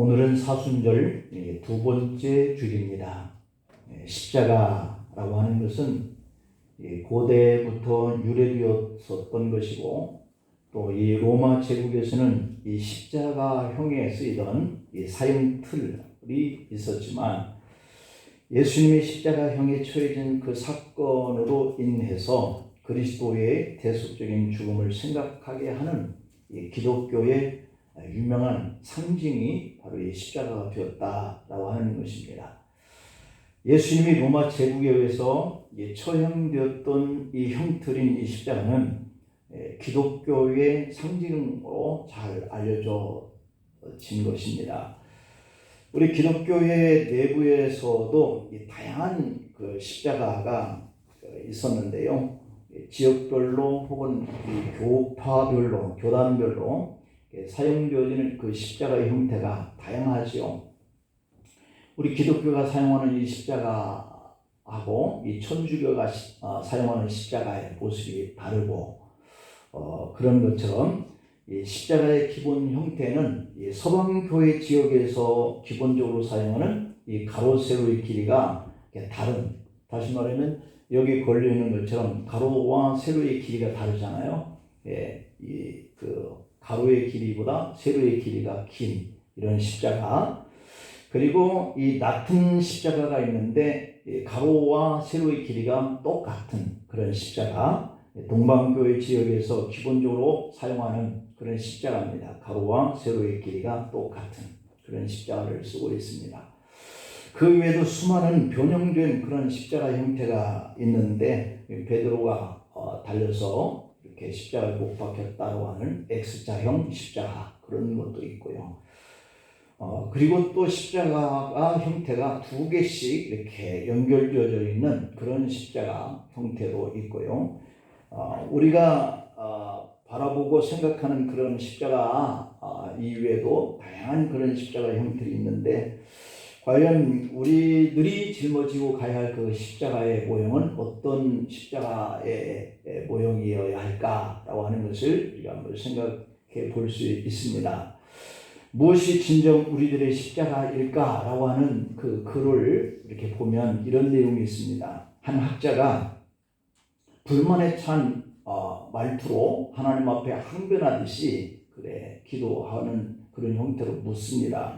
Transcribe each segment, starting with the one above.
오늘은 사순절 두 번째 주일입니다. 십자가라고 하는 것은 고대부터 유래되었었던 것이고, 또 이 로마 제국에서는 이 십자가형에 쓰이던 이 사형틀이 있었지만, 예수님이 십자가형에 처해진 그 사건으로 인해서 그리스도의 대속적인 죽음을 생각하게 하는 이 기독교의 유명한 상징이 바로 이 십자가가 되었다라고 하는 것입니다. 예수님이 로마 제국에 의해서 처형되었던 이 형틀인 이 십자가는 기독교의 상징으로 잘 알려진 것입니다. 우리 교회 내부에서도 다양한 그 십자가가 있었는데요. 지역별로 혹은 교파별로, 교단별로 사용되어지는 그 십자가의 형태가 다양하지요. 우리 기독교가 사용하는 이 십자가하고 이 천주교가 사용하는 십자가의 모습이 다르고, 그런 것처럼 이 십자가의 기본 형태는 이 서방교회 지역에서 기본적으로 사용하는 이 가로 세로의 길이가 다른, 다시 말하면 여기 걸려 있는 것처럼 가로와 세로의 길이가 다르잖아요. 가로의 길이보다 세로의 길이가 긴 이런 십자가, 그리고 이 낮은 십자가가 있는데 가로와 세로의 길이가 똑같은 그런 십자가, 동방교회 지역에서 기본적으로 사용하는 그런 십자가입니다. 가로와 세로의 길이가 똑같은 그런 십자가를 쓰고 있습니다. 그 외에도 수많은 변형된 그런 십자가 형태가 있는데, 베드로가 달려서 이렇게 십자가에 못 박혔다고 하는 X자형 십자가, 그런 것도 있고요. 그리고 또 십자가 형태가 두 개씩 이렇게 연결되어져 있는 그런 십자가 형태도 있고요. 우리가 바라보고 생각하는 그런 십자가 이외에도 다양한 그런 십자가 형태가 있는데, 과연 우리들이 짊어지고 가야 할 그 십자가의 모형은 어떤 십자가의 모형이어야 할까라고 하는 것을 우리가 한번 생각해 볼 수 있습니다. 무엇이 진정 우리들의 십자가일까라고 하는 그 글을 이렇게 보면 이런 내용이 있습니다. 한 학자가 불만에 찬 말투로 하나님 앞에 항변하듯이 기도하는 그런 형태로 묻습니다.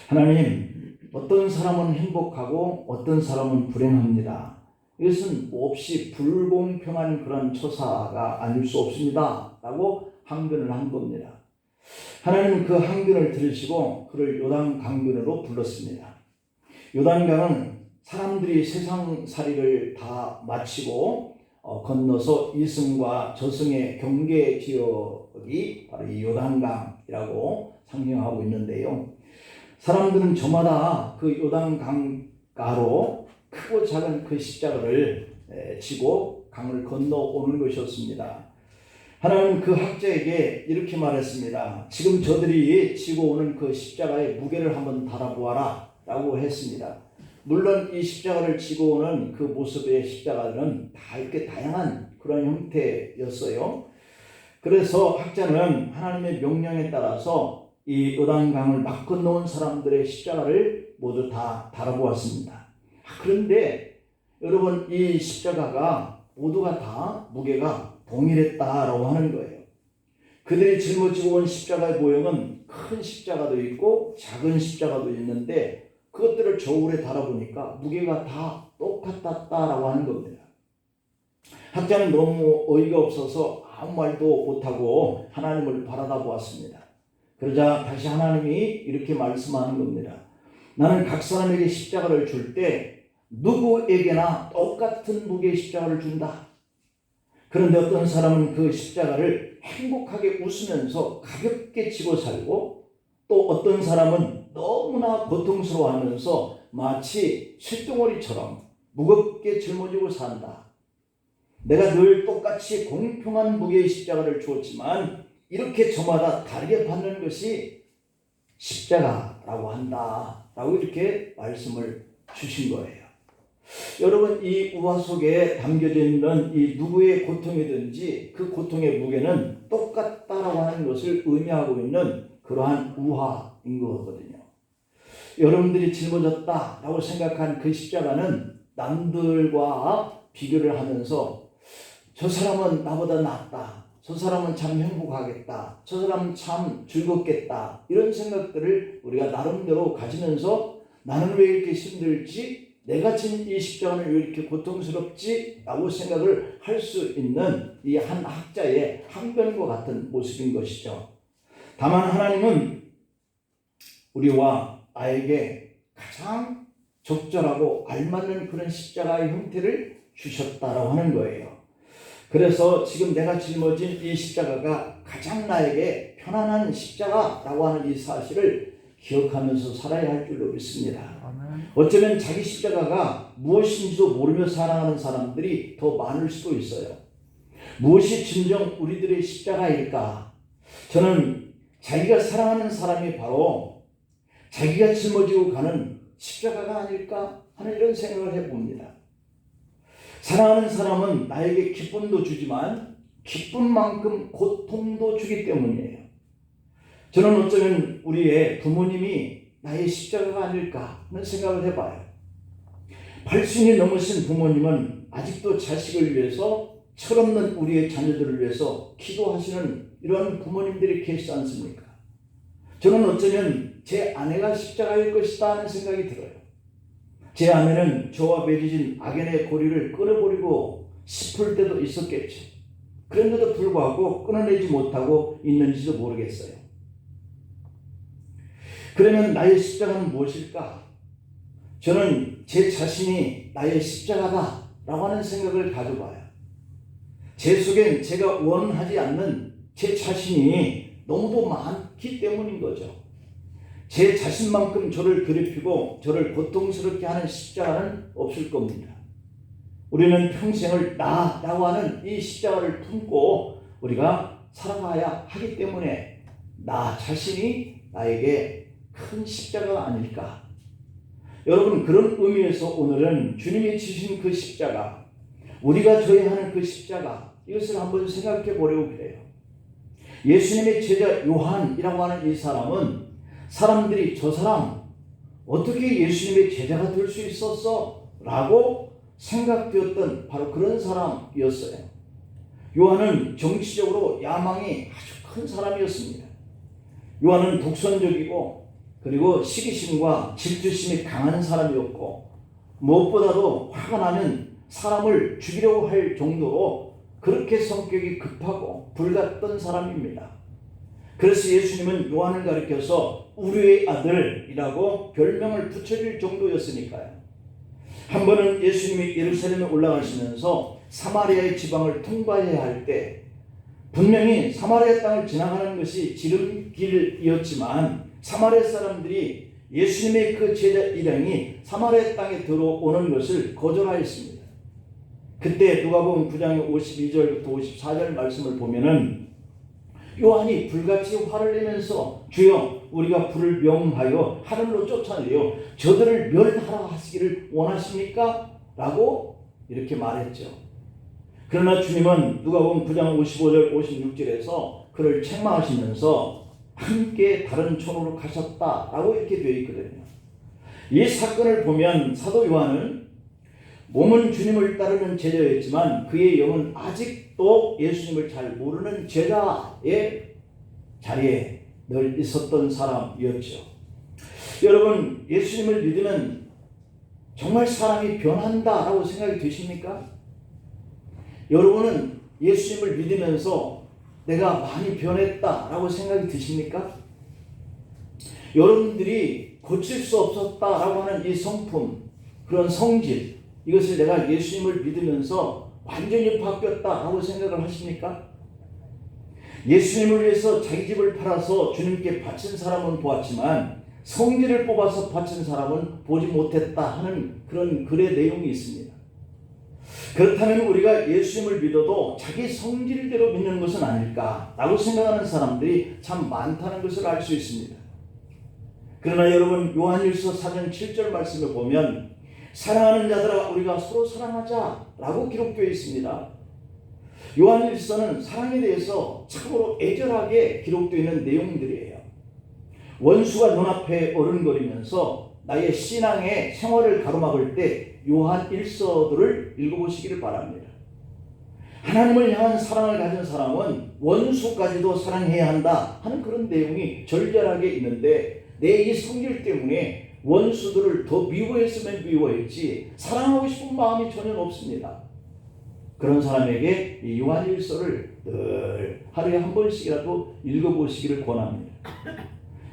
하나님, 어떤 사람은 행복하고 어떤 사람은 불행합니다. 이것은 몹시 불공평한 그런 처사가 아닐 수 없습니다 라고 항변을 한 겁니다. 하나님은 그 항변을 들으시고 그를 요단강변으로 불렀습니다. 요단강은 사람들이 세상살이를 다 마치고 건너서 이승과 저승의 경계 지역이 바로 이 요단강이라고 상징하고 있는데요. 사람들은 저마다 그 요단강가로 크고 작은 그 십자가를 지고 강을 건너오는 것이었습니다. 하나님은 그 학자에게 이렇게 말했습니다. 지금 저들이 지고 오는 그 십자가의 무게를 한번 달아보아라 라고 했습니다. 물론 이 십자가를 지고 오는 그 모습의 십자가는 다 이렇게 다양한 그런 형태였어요. 그래서 학자는 하나님의 명령에 따라서 이 요단강을 막 건너온 사람들의 십자가를 모두 다 달아보았습니다. 그런데 여러분, 이 십자가가 모두가 다 무게가 동일했다라고 하는 거예요. 그들이 짊어지고 온 십자가의 모형은 큰 십자가도 있고 작은 십자가도 있는데, 그것들을 저울에 달아보니까 무게가 다 똑같았다라고 하는 겁니다. 학자는 너무 어이가 없어서 아무 말도 못하고 하나님을 바라다 보았습니다. 그러자 다시 하나님이 이렇게 말씀하는 겁니다. 나는 각 사람에게 십자가를 줄 때 누구에게나 똑같은 무게의 십자가를 준다. 그런데 어떤 사람은 그 십자가를 행복하게 웃으면서 가볍게 지고 살고, 또 어떤 사람은 너무나 고통스러워하면서 마치 쇳덩어리처럼 무겁게 짊어지고 산다. 내가 늘 똑같이 공평한 무게의 십자가를 주었지만 이렇게 저마다 다르게 받는 것이 십자가라고 한다 라고 이렇게 말씀을 주신 거예요. 여러분, 이 우화 속에 담겨져 있는 이 누구의 고통이든지 그 고통의 무게는 똑같다라고 하는 것을 의미하고 있는 그러한 우화인 거거든요. 여러분들이 짊어졌다라고 생각한 그 십자가는 남들과 비교를 하면서 저 사람은 나보다 낫다, 저 사람은 참 행복하겠다, 저 사람은 참 즐겁겠다, 이런 생각들을 우리가 나름대로 가지면서 나는 왜 이렇게 힘들지? 내가 진 이 십자가는 왜 이렇게 고통스럽지? 라고 생각을 할 수 있는 이 한 학자의 항변과 같은 모습인 것이죠. 다만 하나님은 우리와 나에게 가장 적절하고 알맞는 그런 십자가의 형태를 주셨다라고 하는 거예요. 그래서 지금 내가 짊어진 이 십자가가 가장 나에게 편안한 십자가라고 하는 이 사실을 기억하면서 살아야 할 줄로 믿습니다. 어쩌면 자기 십자가가 무엇인지도 모르며 살아가는 사람들이 더 많을 수도 있어요. 무엇이 진정 우리들의 십자가일까? 저는 자기가 사랑하는 사람이 바로 자기가 짊어지고 가는 십자가가 아닐까 하는 이런 생각을 해봅니다. 사랑하는 사람은 나에게 기쁨도 주지만 기쁨만큼 고통도 주기 때문이에요. 저는 어쩌면 우리의 부모님이 나의 십자가가 아닐까 하는 생각을 해봐요. 80이 넘으신 부모님은 아직도 자식을 위해서, 철없는 우리의 자녀들을 위해서 기도하시는 이런 부모님들이 계시지 않습니까? 저는 어쩌면 제 아내가 십자가일 것이다 하는 생각이 들어요. 제 아내는 저와 맺어진 악연의 고리를 끊어버리고 싶을 때도 있었겠죠. 그런데도 불구하고 끊어내지 못하고 있는지도 모르겠어요. 그러면 나의 십자가는 무엇일까? 저는 제 자신이 나의 십자가다 라고 하는 생각을 가져봐요. 제 속엔 제가 원하지 않는 제 자신이 너무도 많기 때문인 거죠. 제 자신만큼 저를 괴롭히고 저를 고통스럽게 하는 십자가는 없을 겁니다. 우리는 평생을 나라고 하는 이 십자가를 품고 우리가 살아가야 하기 때문에 나 자신이 나에게 큰 십자가가 아닐까. 여러분, 그런 의미에서 오늘은 주님이 지신 그 십자가, 우리가 져야 하는 그 십자가, 이것을 한번 생각해 보려고 그래요. 예수님의 제자 요한이라고 하는 이 사람은 사람들이 저 사람 어떻게 예수님의 제자가 될 수 있었어? 라고 생각되었던 바로 그런 사람이었어요. 요한은 정치적으로 야망이 아주 큰 사람이었습니다. 요한은 독선적이고 그리고 시기심과 질투심이 강한 사람이었고 무엇보다도 화가 나면 사람을 죽이려고 할 정도로 그렇게 성격이 급하고 불같던 사람입니다. 그래서 예수님은 요한을 가리켜서 우리의 아들이라고 별명을 붙여줄 정도였으니까요. 한 번은 예수님이 예루살렘에 올라가시면서 사마리아의 지방을 통과해야 할 때 분명히 사마리아 땅을 지나가는 것이 지름길이었지만 사마리아 사람들이 예수님의 그 제자 일행이 사마리아 땅에 들어오는 것을 거절하였습니다. 그때 누가복음 9장 52절부터 54절 말씀을 보면은 요한이 불같이 화를 내면서 주여 우리가 불을 명하여 하늘로 쫓아내려 저들을 멸하라 하시기를 원하십니까? 라고 이렇게 말했죠. 그러나 주님은 누가복음 9장 55절 56절에서 그를 책망하시면서 함께 다른 촌으로 가셨다라고 이렇게 되어 있거든요. 이 사건을 보면 사도 요한은 몸은 주님을 따르는 제자였지만 그의 영은 아직도 예수님을 잘 모르는 제자의 자리에 늘 있었던 사람이었죠. 여러분, 예수님을 믿으면 정말 사람이 변한다라고 생각이 되십니까? 여러분은 예수님을 믿으면서 내가 많이 변했다라고 생각이 드십니까? 여러분들이 고칠 수 없었다라고 하는 이 성품, 그런 성질, 이것을 내가 예수님을 믿으면서 완전히 바뀌었다라고 생각을 하십니까? 예수님을 위해서 자기 집을 팔아서 주님께 바친 사람은 보았지만 성질을 뽑아서 바친 사람은 보지 못했다 하는 그런 글의 내용이 있습니다. 그렇다면 우리가 예수님을 믿어도 자기 성질대로 믿는 것은 아닐까라고 생각하는 사람들이 참 많다는 것을 알 수 있습니다. 그러나 여러분, 요한일서 4장 7절 말씀을 보면 사랑하는 자들아 우리가 서로 사랑하자라고 기록되어 있습니다. 요한일서는 사랑에 대해서 참으로 애절하게 기록되어 있는 내용들이에요. 원수가 눈앞에 어른거리면서 나의 신앙의 생활을 가로막을 때 요한 1서들을 읽어보시기를 바랍니다. 하나님을 향한 사랑을 가진 사람은 원수까지도 사랑해야 한다 하는 그런 내용이 절절하게 있는데, 내 이 성질 때문에 원수들을 더 미워했으면 미워했지 사랑하고 싶은 마음이 전혀 없습니다. 그런 사람에게 이 요한 1서를 늘 하루에 한 번씩이라도 읽어보시기를 권합니다.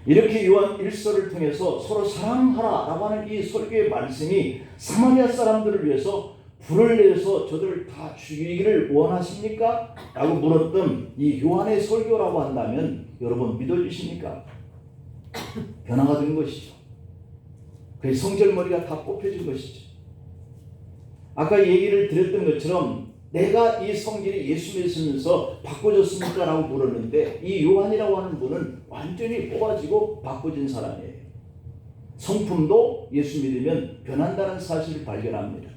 이렇게 요한 1서를 통해서 서로 사랑하라 라고 하는 이 설교의 말씀이 사마리아 사람들을 위해서 불을 내서 저들을 다 죽이기를 원하십니까? 라고 물었던 이 요한의 설교라고 한다면 여러분 믿어주십니까? 변화가 된 것이죠. 그 성절머리가 다 뽑혀진 것이죠. 아까 얘기를 드렸던 것처럼 내가 이 성질이 예수 믿으면서 바꿔졌습니까? 라고 물었는데, 이 요한이라고 하는 분은 완전히 뽑아지고 바꿔진 사람이에요. 성품도 예수 믿으면 변한다는 사실을 발견합니다.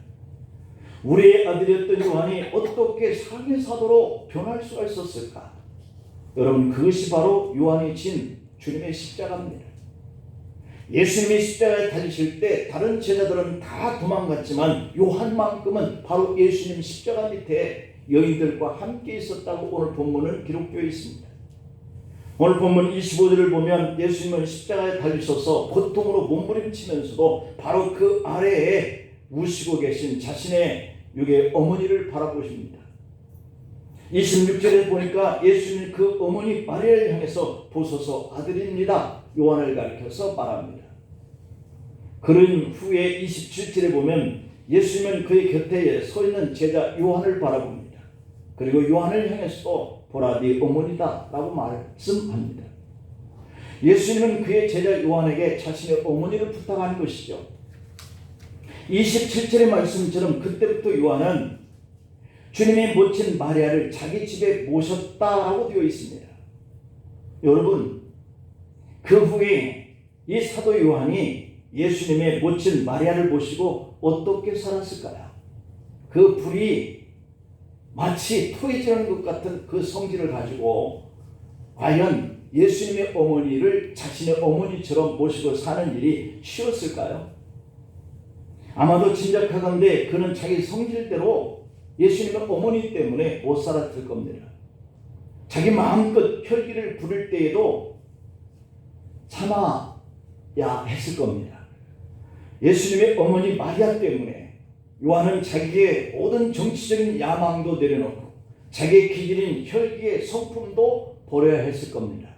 우리의 아들이었던 요한이 어떻게 삶의 사도로 변할 수가 있었을까? 여러분, 그것이 바로 요한이 진 주님의 십자가입니다. 예수님이 십자가에 달리실 때 다른 제자들은 다 도망갔지만 요한만큼은 바로 예수님 십자가 밑에 여인들과 함께 있었다고 오늘 본문은 기록되어 있습니다. 오늘 본문 25절을 보면 예수님은 십자가에 달리셔서 고통으로 몸부림치면서도 바로 그 아래에 우시고 계신 자신의 육의 어머니를 바라보십니다. 26절에 보니까 예수님 그 어머니 마리아를 향해서 보소서 아들입니다. 요한을 가리켜서 말합니다. 그런 후에 27절에 보면 예수님은 그의 곁에 서 있는 제자 요한을 바라봅니다. 그리고 요한을 향해서 보라 네 어머니다 라고 말씀합니다. 예수님은 그의 제자 요한에게 자신의 어머니를 부탁하는 것이죠. 27절의 말씀처럼 그때부터 요한은 주님의 모친 마리아를 자기 집에 모셨다라고 되어 있습니다. 여러분, 그 후에 이 사도 요한이 예수님의 모친 마리아를 모시고 어떻게 살았을까요? 그 불이 마치 토해지는 것 같은 그 성질을 가지고 과연 예수님의 어머니를 자신의 어머니처럼 모시고 사는 일이 쉬웠을까요? 아마도 짐작하건대 그는 자기 성질대로 예수님의 어머니 때문에 못 살았을 겁니다. 자기 마음껏 혈기를 부릴 때에도 참아야 했을 겁니다. 예수님의 어머니 마리아 때문에 요한은 자기의 모든 정치적인 야망도 내려놓고 자기의 기질인 혈기의 성품도 버려야 했을 겁니다.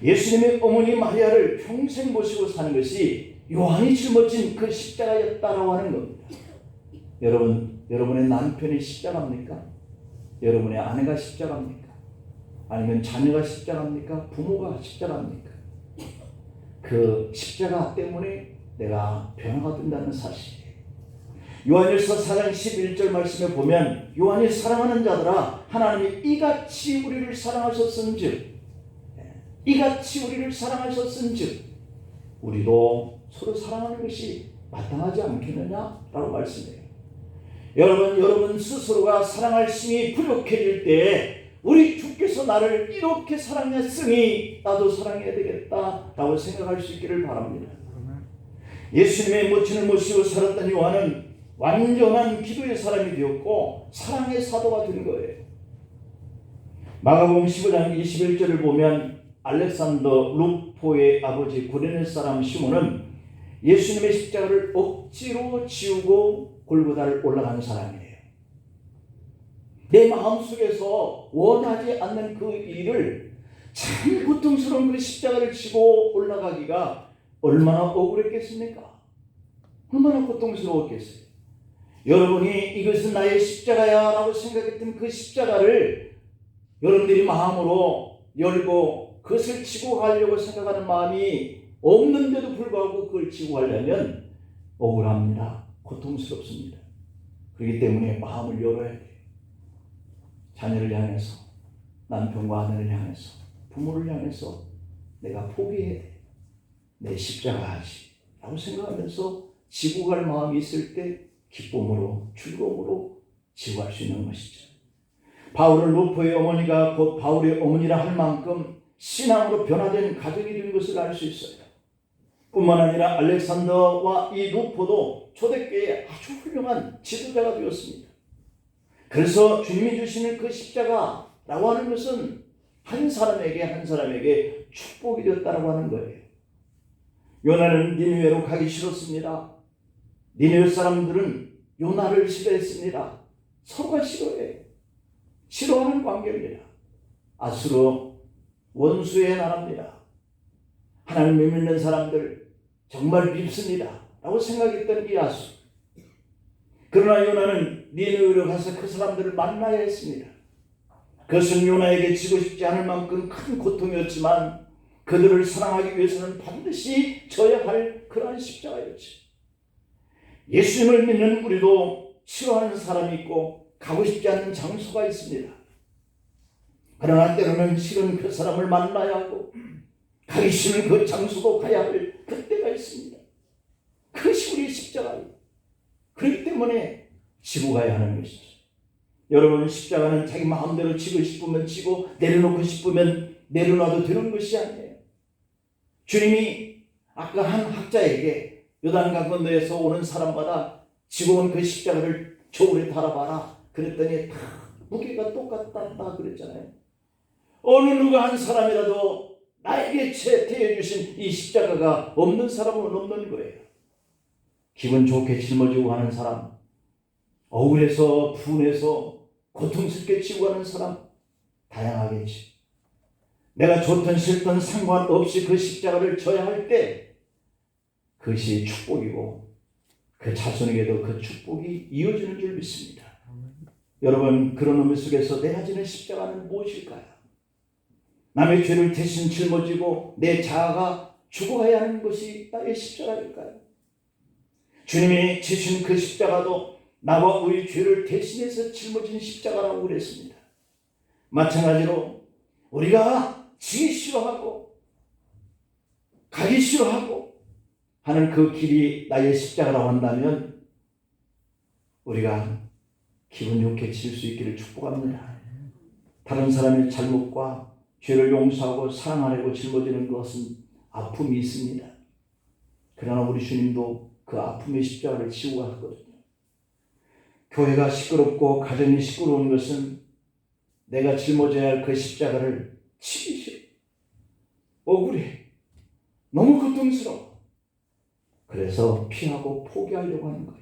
예수님의 어머니 마리아를 평생 모시고 사는 것이 요한이 짊어진 그 십자가였다라고 하는 겁니다. 여러분, 여러분의 남편이 십자가입니까? 여러분의 아내가 십자가입니까? 아니면 자녀가 십자가입니까? 부모가 십자가입니까? 그 십자가 때문에 내가 변화가 된다는 사실이에요. 요한일서 4장 11절 말씀에 보면 요한이 사랑하는 자들아 하나님이 이같이 우리를 사랑하셨은즉 이같이 우리를 사랑하셨은즉 우리도 서로 사랑하는 것이 마땅하지 않겠느냐라고 말씀해요. 여러분 스스로가 사랑할 힘이 부족해질 때 우리 주께서 나를 이렇게 사랑했으니 나도 사랑해야 되겠다라고 생각할 수 있기를 바랍니다. 예수님의 모친을 모시고 살았던 요한은 완전한 기도의 사람이 되었고 사랑의 사도가 된 거예요. 마가복음 15장 21절을 보면 알렉산더 루포의 아버지 구레네 사람 시몬은 예수님의 십자가를 억지로 지우고 골고다를 올라가는 사람이에요. 내 마음속에서 원하지 않는 그 일을 참 고통스러운 그 십자가를 지고 올라가기가 얼마나 억울했겠습니까? 얼마나 고통스러웠겠어요. 여러분이 이것은 나의 십자가야 라고 생각했던 그 십자가를 여러분들이 마음으로 열고 그것을 지고 가려고 생각하는 마음이 없는데도 불구하고 그걸 지고 가려면 억울합니다. 고통스럽습니다. 그렇기 때문에 마음을 열어야 돼요. 자녀를 향해서, 남편과 아내를 향해서, 부모를 향해서 내가 포기해야 돼. 내 십자가 하지 라고 생각하면서 지고 갈 마음이 있을 때 기쁨으로 즐거움으로 지고 갈 수 있는 것이죠. 바울은 루포의 어머니가 곧 바울의 어머니라 할 만큼 신앙으로 변화된 가정이 된 것을 알 수 있어요. 뿐만 아니라 알렉산더와 이 루포도 초대교회의 아주 훌륭한 지도자가 되었습니다. 그래서 주님이 주시는 그 십자가라고 하는 것은 한 사람에게 축복이 되었다고 하는 거예요. 요나는 니느웨로 가기 싫었습니다. 니느웨 사람들은 요나를 싫어했습니다. 서로가 싫어해요. 싫어하는 관계입니다. 아수르 원수의 나라입니다. 하나님을 믿는 사람들 정말 밉습니다 라고 생각했던 이 아수르. 그러나 요나는 니느웨로 가서 그 사람들을 만나야 했습니다. 그것은 요나에게 지고 싶지 않을 만큼 큰 고통이었지만 그들을 사랑하기 위해서는 반드시 져야 할 그러한 십자가였죠. 예수님을 믿는 우리도 싫어하는 사람이 있고 가고 싶지 않은 장소가 있습니다. 그러나 때로는 싫은 그 사람을 만나야 하고 가기 싫은 그 장소도 가야 할 그때가 있습니다. 그것이 우리의 십자가예요. 그렇기 때문에 지고 가야 하는 것이죠. 여러분, 십자가는 자기 마음대로 지고 싶으면 지고 내려놓고 싶으면 내려놔도 되는 것이 아니에요. 주님이 아까 한 학자에게 요단강 건너에서 오는 사람마다 지고 온 그 십자가를 저울에 달아봐라 그랬더니 다 무게가 똑같다 그랬잖아요. 어느 누가 한 사람이라도 나에게 대해주신 이 십자가가 없는 사람은 없는 거예요. 기분 좋게 짊어지고 가는 사람, 억울해서 분해서 고통스럽게 지고 가는 사람 다양하겠지. 내가 좋든 싫든 상관없이 그 십자가를 져야 할 때 그것이 축복이고 그 자손에게도 그 축복이 이어지는 줄 믿습니다. 여러분, 그런 의미 속에서 내가 지는 십자가는 무엇일까요? 남의 죄를 대신 짊어지고 내 자아가 죽어가야 하는 것이 나의 십자가일까요? 주님이 지신 그 십자가도 나와 우리 죄를 대신해서 짊어진 십자가라고 그랬습니다. 마찬가지로 우리가 지기 싫어하고 가기 싫어하고 하는 그 길이 나의 십자가라고 한다면 우리가 기분 좋게 질 수 있기를 축복합니다. 다른 사람의 잘못과 죄를 용서하고 사랑하려고 짊어지는 것은 아픔이 있습니다. 그러나 우리 주님도 그 아픔의 십자가를 지고 갔거든요. 교회가 시끄럽고 가정이 시끄러운 것은 내가 짊어져야 할 그 십자가를 치기 싫어. 억울해. 너무 고통스러워. 그래서 피하고 포기하려고 하는 거예요.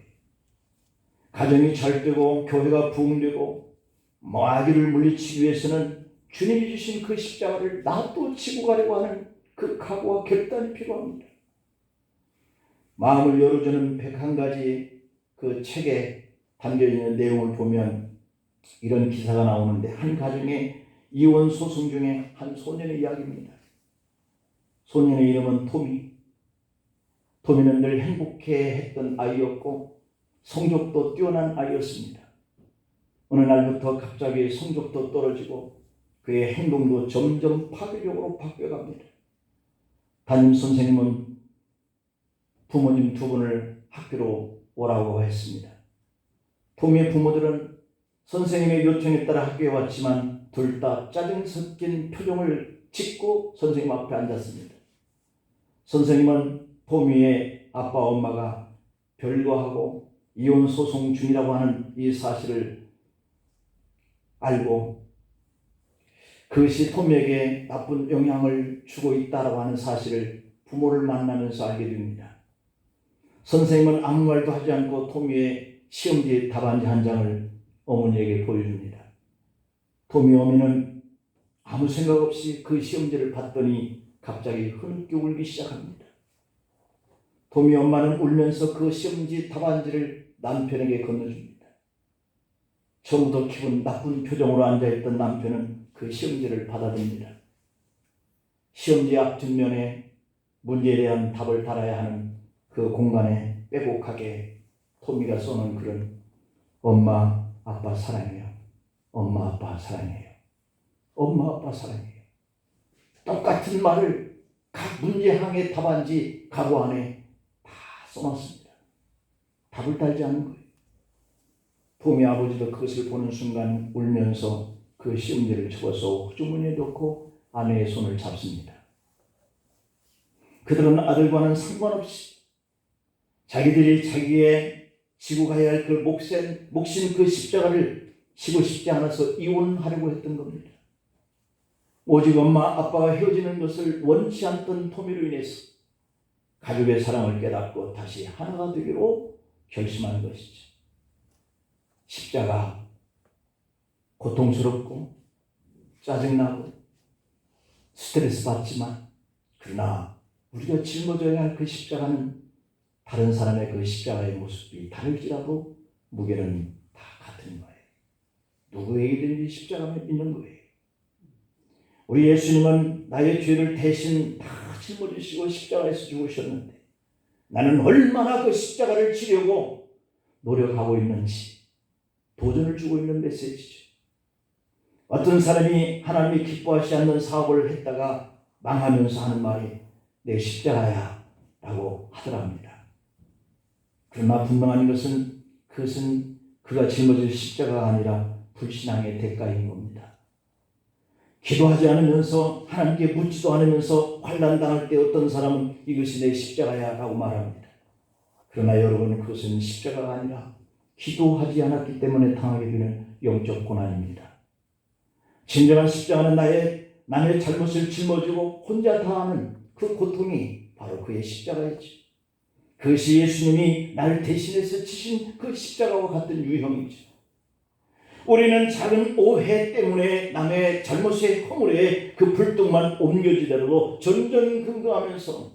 가정이 잘 되고 교회가 부흥되고 마귀를 물리치기 위해서는 주님이 주신 그 십자가를 나도 지고 가려고 하는 그 각오와 결단이 필요합니다. 마음을 열어주는 101가지 그 책에 담겨있는 내용을 보면 이런 기사가 나오는데, 한 가정의 이혼 소송 중에 한 소년의 이야기입니다. 소년의 이름은 토미. 토미는 늘 행복해했던 아이였고 성적도 뛰어난 아이였습니다. 어느 날부터 갑자기 성적도 떨어지고 그의 행동도 점점 파괴적으로 바뀌어갑니다. 담임 선생님은 부모님 두 분을 학교로 오라고 했습니다. 토미의 부모들은 선생님의 요청에 따라 학교에 왔지만 둘 다 짜증 섞인 표정을 짓고 선생님 앞에 앉았습니다. 선생님은 토미의 아빠 엄마가 별거하고 이혼 소송 중이라고 하는 이 사실을 알고 그것이 토미에게 나쁜 영향을 주고 있다고 하는 사실을 부모를 만나면서 알게 됩니다. 선생님은 아무 말도 하지 않고 토미의 시험지 답안지 한 장을 어머니에게 보여줍니다. 토미 어머니는 아무 생각 없이 그 시험지를 봤더니 갑자기 흐느껴 울기 시작합니다. 토미 엄마는 울면서 그 시험지 답안지를 남편에게 건네줍니다. 처음부터 기분 나쁜 표정으로 앉아있던 남편은 그 시험지를 받아듭니다. 시험지 앞 뒷면에 문제에 대한 답을 달아야 하는 그 공간에 빼곡하게 토미가 써놓은 글은 엄마 아빠 사랑해요. 엄마 아빠 사랑해요. 엄마 아빠 사랑해요. 똑같은 말을 각 문제항의 답안지 가구 안에 다 써놨습니다. 답을 달지 않은 거예요. 토미 아버지도 그것을 보는 순간 울면서 그 시험지를 접어서 호주머니에 넣고 아내의 손을 잡습니다. 그들은 아들과는 상관없이 자기들이 자기의 지고 가야 할 그 몫인 그 십자가를 지고 싶지 않아서 이혼하려고 했던 겁니다. 오직 엄마 아빠가 헤어지는 것을 원치 않던 토미로 인해서 가족의 사랑을 깨닫고 다시 하나가 되기로 결심한 것이죠. 십자가 고통스럽고 짜증나고 스트레스 받지만, 그러나 우리가 짊어져야 할 그 십자가는 다른 사람의 그 십자가의 모습이 다를지라도 무게는 다 같은 거예요. 누구에게든지 십자가는 있는 거예요. 우리 예수님은 나의 죄를 대신 다 짊어지시고 십자가에서 죽으셨는데, 나는 얼마나 그 십자가를 지려고 노력하고 있는지 도전을 주고 있는 메시지죠. 어떤 사람이 하나님이 기뻐하지 않는 사업을 했다가 망하면서 하는 말이 내 십자가야 라고 하더랍니다. 그러나 분명한 것은 그것은 그가 짊어질 십자가가 아니라 불신앙의 대가인 겁니다. 기도하지 않으면서 하나님께 묻지도 않으면서 환난당할 때 어떤 사람은 이것이 내 십자가야 라고 말합니다. 그러나 여러분, 그것은 십자가가 아니라 기도하지 않았기 때문에 당하게 되는 영적 고난입니다. 진정한 십자가는 남의 잘못을 짊어지고 혼자 다하는 그 고통이 바로 그의 십자가이죠. 그것이 예수님이 나를 대신해서 지신 그 십자가와 같은 유형이죠. 우리는 작은 오해 때문에 남의 잘못의 허물에 그 불똥만 옮겨지더라도 전전긍긍하면서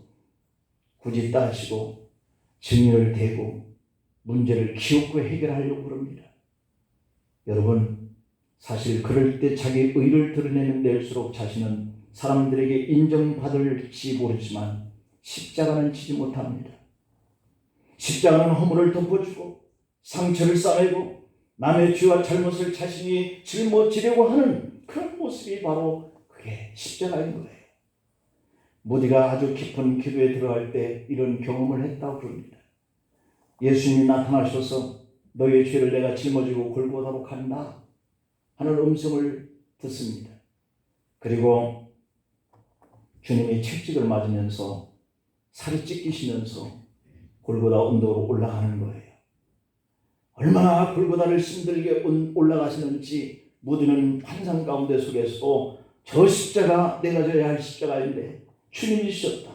굳이 따지고 증인을 대고 문제를 기웃고 해결하려고 그럽니다. 여러분, 사실 그럴 때 자기 의를 드러내는 데일수록 자신은 사람들에게 인정받을지 모르지만 십자가는 지지 못합니다. 십자가는 허물을 덮어주고 상처를 싸매고 남의 죄와 잘못을 자신이 짊어지려고 하는 그런 모습이 바로 그게 십자가인 거예요. 모디가 아주 깊은 기도에 들어갈 때 이런 경험을 했다고 그럽니다. 예수님이 나타나셔서 너의 죄를 내가 짊어지고 골고다로 간다 하는 음성을 듣습니다. 그리고 주님이 채찍을 맞으면서 살이 찢기시면서 골고다 언덕으로 올라가는 거예요. 얼마나 골고다를 힘들게 올라가시는지 무디는 환상 가운데 속에서 저 십자가 내가 져야 할 십자가인데 주님이 지셨다.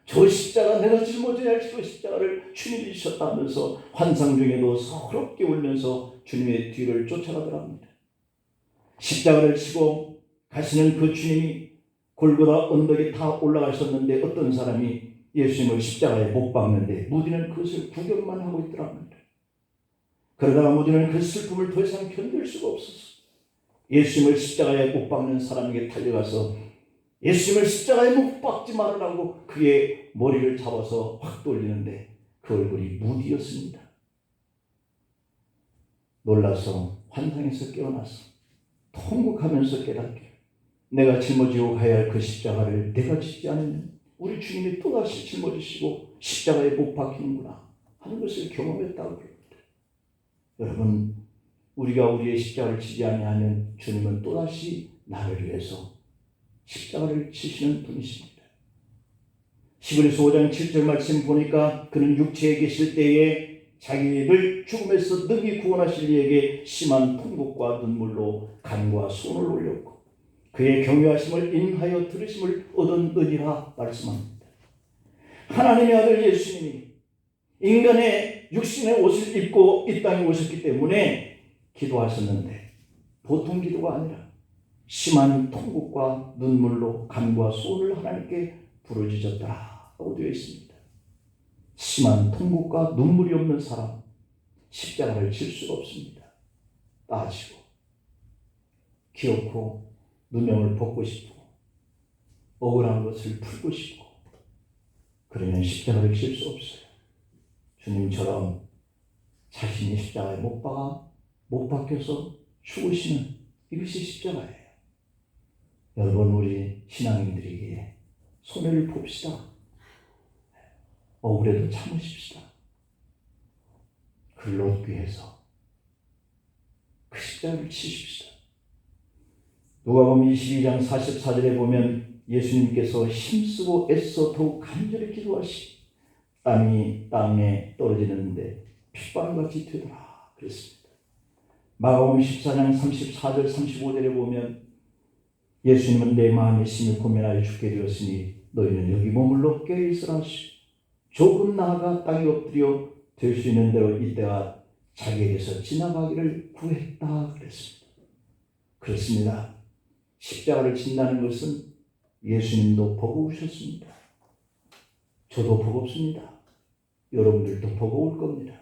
저 십자가 내가 짊어져야 할 그 십자가를 주님이 지셨다 하면서 환상 중에도 서럽게 울면서 주님의 뒤를 쫓아가더랍니다. 십자가를 지고 가시는 그 주님이 골고다 언덕에 다 올라가셨는데 어떤 사람이 예수님을 십자가에 못 박는데 무디는 그것을 구경만 하고 있더랍니다. 그러다가 무디는 그 슬픔을 더 이상 견딜 수가 없었어. 예수님을 십자가에 못 박는 사람에게 달려가서 예수님을 십자가에 못 박지 말으라고 그의 머리를 잡아서 확 돌리는데 그 얼굴이 무디였습니다. 놀라서 환상에서 깨어나서 통곡하면서 깨닫게, 내가 짊어지고 가야 할 그 십자가를 내가 지지 않으면 우리 주님이 또다시 짊어지시고 십자가에 못 박히는구나 하는 것을 경험했다고 합니다. 여러분, 우리가 우리의 십자가를 지지 아니하면 주님은 또다시 나를 위해서 십자가를 지시는 분이십니다. 히브리서 5장 7절 말씀 보니까 그는 육체에 계실 때에 자기를 죽음에서 능히 구원하실 이에게 심한 통곡과 눈물로 간과 손을 올렸고 그의 경외하심을 인하여 들으심을 얻었느니라 말씀합니다. 하나님의 아들 예수님이 인간의 육신의 옷을 입고 이 땅에 오셨기 때문에 기도하셨는데 보통 기도가 아니라 심한 통곡과 눈물로 간과 손을 하나님께 부르짖었다라고 되어 있습니다. 심한 통곡과 눈물이 없는 사람 십자가를 질 수가 없습니다. 따지고 기어코 누명을 벗고 싶고 억울한 것을 풀고 싶고 그러면 십자가를 질 수 없어요. 주님처럼 자신이 십자가에 못 박혀서 죽으시는 이것이 십자가예요. 여러분, 우리 신앙인들에게 손해를 봅시다. 억울해도 참으십시다. 그를 얻기 위해서 그 십자가를 치십시다. 누가복음 22장 44절에 보면 예수님께서 힘쓰고 애써 더욱 간절히 기도하시 땀이 땅에 떨어지는데 핏방울같이 되더라 그랬습니다. 마가복음 14장 34절 35절에 보면 예수님은 내 마음에 심히 고민하여 죽게 되었으니 너희는 여기 머물러 깨어있으라 하시고 조금 나아가 땅에 엎드려 될 수 있는 대로 이때가 자기에게서 지나가기를 구했다 그랬습니다. 그렇습니다. 십자가를 진다는 것은 예수님도 버거우셨습니다. 저도 버겁습니다. 여러분들도 버거울 겁니다.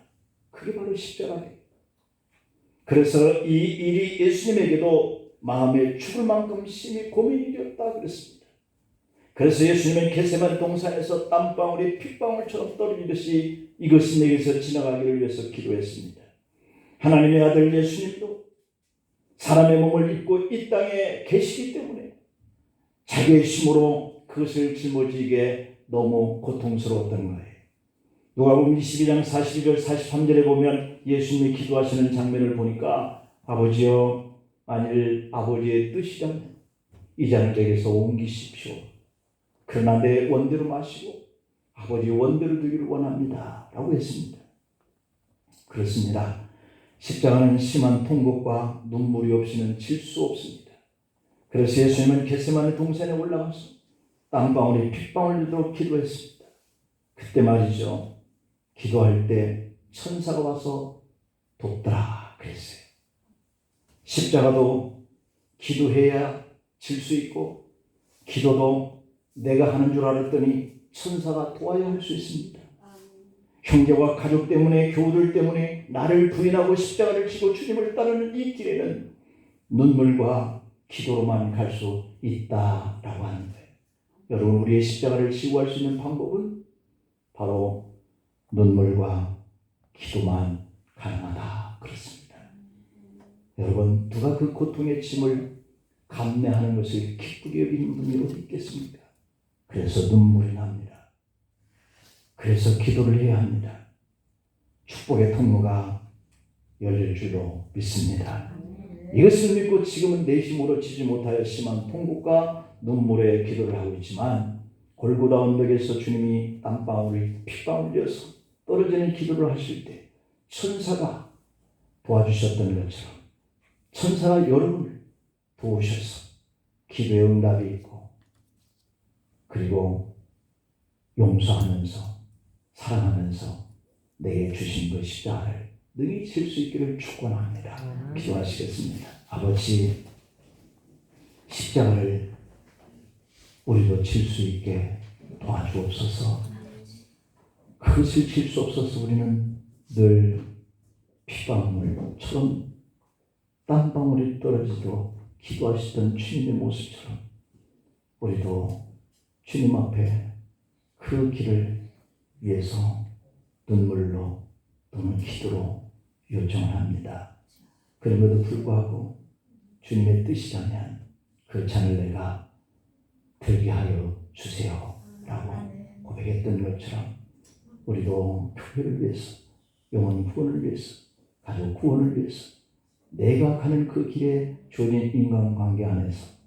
그게 바로 십자가예요. 그래서 이 일이 예수님에게도 마음에 죽을 만큼 심히 고민이 되었다 그랬습니다. 그래서 예수님은 겟세마네 동산에서 땀방울이 핏방울처럼 떨어지듯이 이것이 내게서 지나가기를 위해서 기도했습니다. 하나님의 아들 예수님도 사람의 몸을 입고 이 땅에 계시기 때문에 자기의 힘으로 그것을 짊어지기에 너무 고통스러웠던 거예요. 누가복음 22장 42절 43절에 보면 예수님이 기도하시는 장면을 보니까 아버지여 만일 아버지의 뜻이라면 이 잔을 제게서 옮기십시오. 그러나 내 원대로 마시고 아버지 원대로 되기를 원합니다 라고 했습니다. 그렇습니다. 십자가는 심한 통곡과 눈물이 없이는 질 수 없습니다. 그래서 예수님은 겟세마네 동산에 올라가서 땀방울이 핏방울 되도록 기도했습니다. 그때 말이죠. 기도할 때 천사가 와서 돕더라 그랬어요. 십자가도 기도해야 질 수 있고 기도도 내가 하는 줄 알았더니 천사가 도와야 할 수 있습니다. 형제와 가족 때문에 교우들 때문에 나를 부인하고 십자가를 지고 주님을 따르는 이 길에는 눈물과 기도로만 갈 수 있다라고 하는 거예요. 여러분 우리의 십자가를 지고 갈 수 있는 방법은 바로 눈물과 기도만 가능하다 그렇습니다. 여러분 누가 그 고통의 짐을 감내하는 것을 기쁘게 여기는 분이 어디 있겠습니까? 그래서 눈물이 납니다. 그래서 기도를 해야 합니다. 축복의 통로가 열릴 줄로 믿습니다. 이것을 믿고 지금은 내 힘으로 치지 못하여 심한 통곡과 눈물의 기도를 하고 있지만 골고다 언덕에서 주님이 땀방울이 핏방울이어서 떨어지는 기도를 하실 때 천사가 도와주셨던 것처럼 천사가 여러분을 도우셔서 기도의 응답이 있고 그리고 용서하면서 사랑하면서 내게 주신 그 십자가를 능히 질 수 있기를 축원합니다. 기도하시겠습니다. 아버지 십자가를 우리도 질 수 있게 도와주옵소서. 그것을 질 수 없어서 우리는 늘 피방울처럼 땀방울이 떨어지도록 기도하시던 주님의 모습처럼 우리도 주님 앞에 그 길을 위해서 눈물로 또는 기도로 요청을 합니다. 그럼에도 불구하고 주님의 뜻이라면 그 잔을 내가 들게 하여 주세요 라고 고백했던 것처럼 우리도 교회를 위해서 영혼 구원을 위해서 가족 구원을 위해서 내가 가는 그 길에 주어진 인간관계 안에서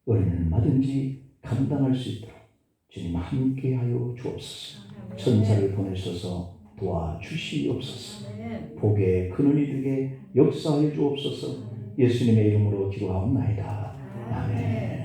얼마든지 감당할 수 있도록 주님 함께하여 주옵소서. 천사를 보내셔서 도와주시옵소서. 복의 근원이 되게 역사하여 주옵소서. 예수님의 이름으로 기도하옵나이다. 아멘.